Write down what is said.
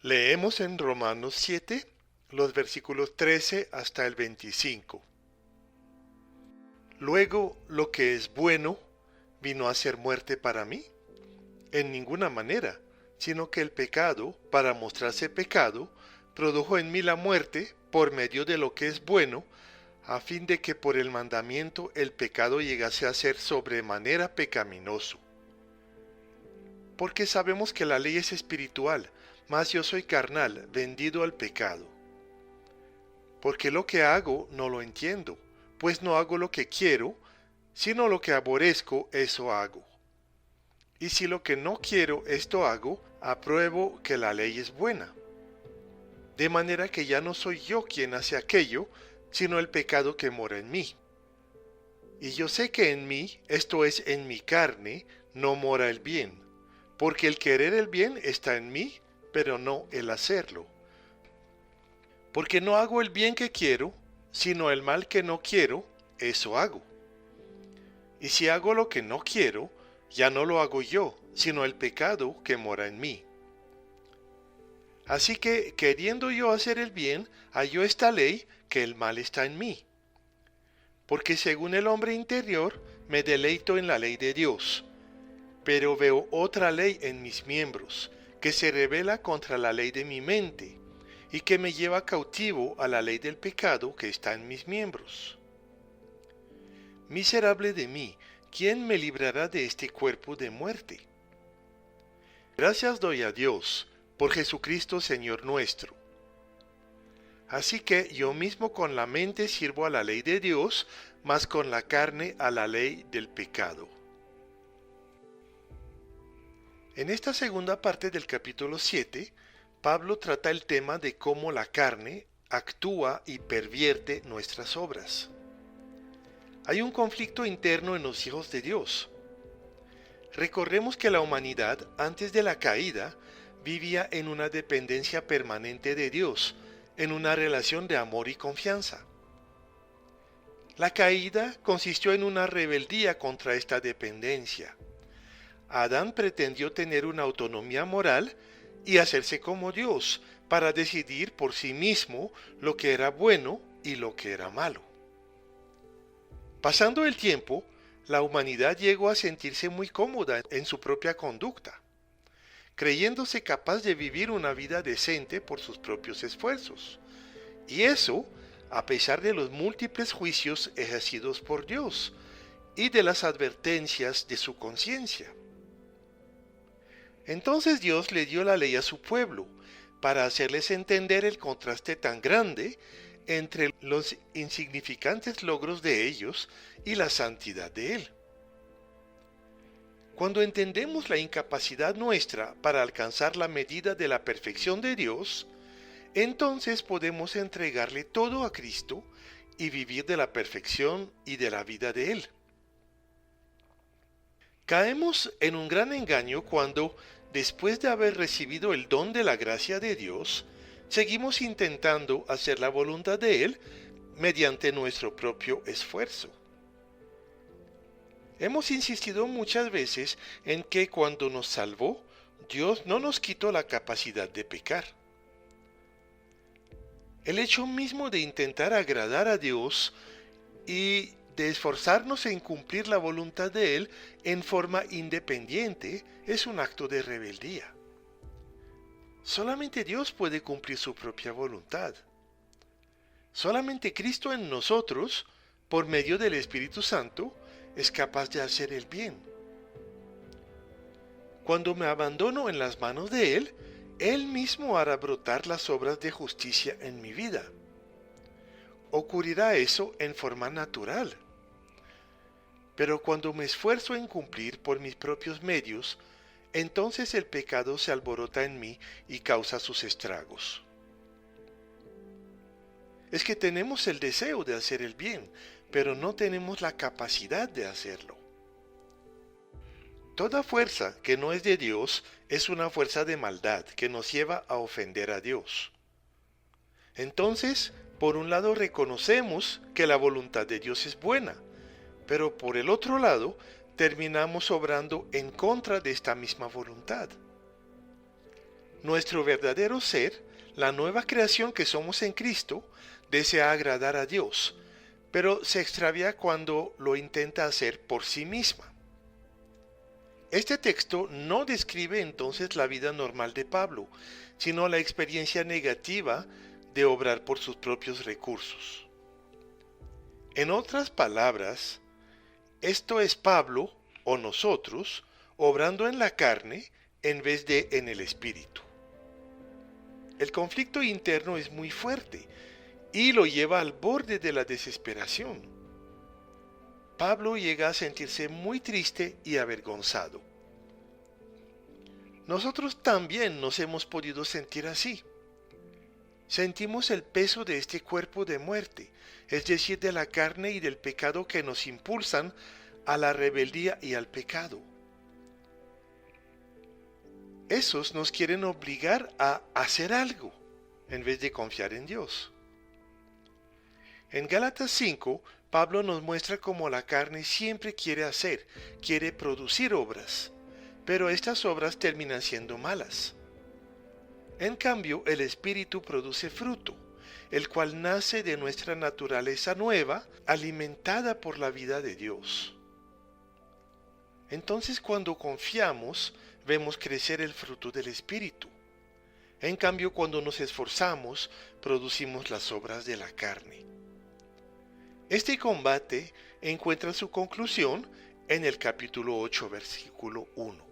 Leemos en Romanos 7, los versículos 13 hasta el 25. Luego, lo que es bueno, ¿vino a ser muerte para mí? En ninguna manera, sino que el pecado, para mostrarse pecado, produjo en mí la muerte por medio de lo que es bueno, a fin de que por el mandamiento el pecado llegase a ser sobremanera pecaminoso. Porque sabemos que la ley es espiritual, mas yo soy carnal, vendido al pecado. Porque lo que hago no lo entiendo, pues no hago lo que quiero, sino lo que aborrezco, eso hago. Y si lo que no quiero, esto hago, apruebo que la ley es buena. De manera que ya no soy yo quien hace aquello, sino el pecado que mora en mí. Y yo sé que en mí, esto es en mi carne, no mora el bien, porque el querer el bien está en mí, pero no el hacerlo. Porque no hago el bien que quiero, sino el mal que no quiero, eso hago. Y si hago lo que no quiero, ya no lo hago yo, sino el pecado que mora en mí. Así que, queriendo yo hacer el bien, hallo esta ley, que el mal está en mí. Porque según el hombre interior, me deleito en la ley de Dios. Pero veo otra ley en mis miembros, que se rebela contra la ley de mi mente, y que me lleva cautivo a la ley del pecado que está en mis miembros. Miserable de mí, ¿quién me librará de este cuerpo de muerte? Gracias doy a Dios, por Jesucristo Señor nuestro. Así que yo mismo con la mente sirvo a la ley de Dios, mas con la carne a la ley del pecado. En esta segunda parte del capítulo 7, Pablo trata el tema de cómo la carne actúa y pervierte nuestras obras. Hay un conflicto interno en los hijos de Dios. Recordemos que la humanidad, antes de la caída, vivía en una dependencia permanente de Dios, en una relación de amor y confianza. La caída consistió en una rebeldía contra esta dependencia. Adán pretendió tener una autonomía moral y hacerse como Dios, para decidir por sí mismo lo que era bueno y lo que era malo. Pasando el tiempo, la humanidad llegó a sentirse muy cómoda en su propia conducta, creyéndose capaz de vivir una vida decente por sus propios esfuerzos. Y eso, a pesar de los múltiples juicios ejercidos por Dios y de las advertencias de su conciencia. Entonces Dios le dio la ley a su pueblo, para hacerles entender el contraste tan grande entre los insignificantes logros de ellos y la santidad de Él. Cuando entendemos la incapacidad nuestra para alcanzar la medida de la perfección de Dios, entonces podemos entregarle todo a Cristo y vivir de la perfección y de la vida de Él. Caemos en un gran engaño cuando, después de haber recibido el don de la gracia de Dios, seguimos intentando hacer la voluntad de Él mediante nuestro propio esfuerzo. Hemos insistido muchas veces en que cuando nos salvó, Dios no nos quitó la capacidad de pecar. El hecho mismo de intentar agradar a Dios y de esforzarnos en cumplir la voluntad de Él en forma independiente es un acto de rebeldía. Solamente Dios puede cumplir su propia voluntad. Solamente Cristo en nosotros, por medio del Espíritu Santo, es capaz de hacer el bien. Cuando me abandono en las manos de Él, Él mismo hará brotar las obras de justicia en mi vida. Ocurrirá eso en forma natural. Pero cuando me esfuerzo en cumplir por mis propios medios, entonces el pecado se alborota en mí y causa sus estragos. Es que tenemos el deseo de hacer el bien, pero no tenemos la capacidad de hacerlo. Toda fuerza que no es de Dios es una fuerza de maldad que nos lleva a ofender a Dios. Entonces, por un lado reconocemos que la voluntad de Dios es buena, pero por el otro lado terminamos obrando en contra de esta misma voluntad. Nuestro verdadero ser, la nueva creación que somos en Cristo, desea agradar a Dios, pero se extravía cuando lo intenta hacer por sí misma. Este texto no describe entonces la vida normal de Pablo, sino la experiencia negativa de obrar por sus propios recursos. En otras palabras, esto es Pablo, o nosotros, obrando en la carne en vez de en el espíritu. El conflicto interno es muy fuerte y lo lleva al borde de la desesperación. Pablo llega a sentirse muy triste y avergonzado. Nosotros también nos hemos podido sentir así. Sentimos el peso de este cuerpo de muerte, es decir, de la carne y del pecado que nos impulsan a la rebeldía y al pecado. Esos nos quieren obligar a hacer algo en vez de confiar en Dios. En Gálatas 5, Pablo nos muestra cómo la carne siempre quiere producir obras, pero estas obras terminan siendo malas. En cambio, el Espíritu produce fruto, el cual nace de nuestra naturaleza nueva, alimentada por la vida de Dios. Entonces, cuando confiamos, vemos crecer el fruto del Espíritu. En cambio, cuando nos esforzamos, producimos las obras de la carne. Este combate encuentra su conclusión en el capítulo 8, versículo 1.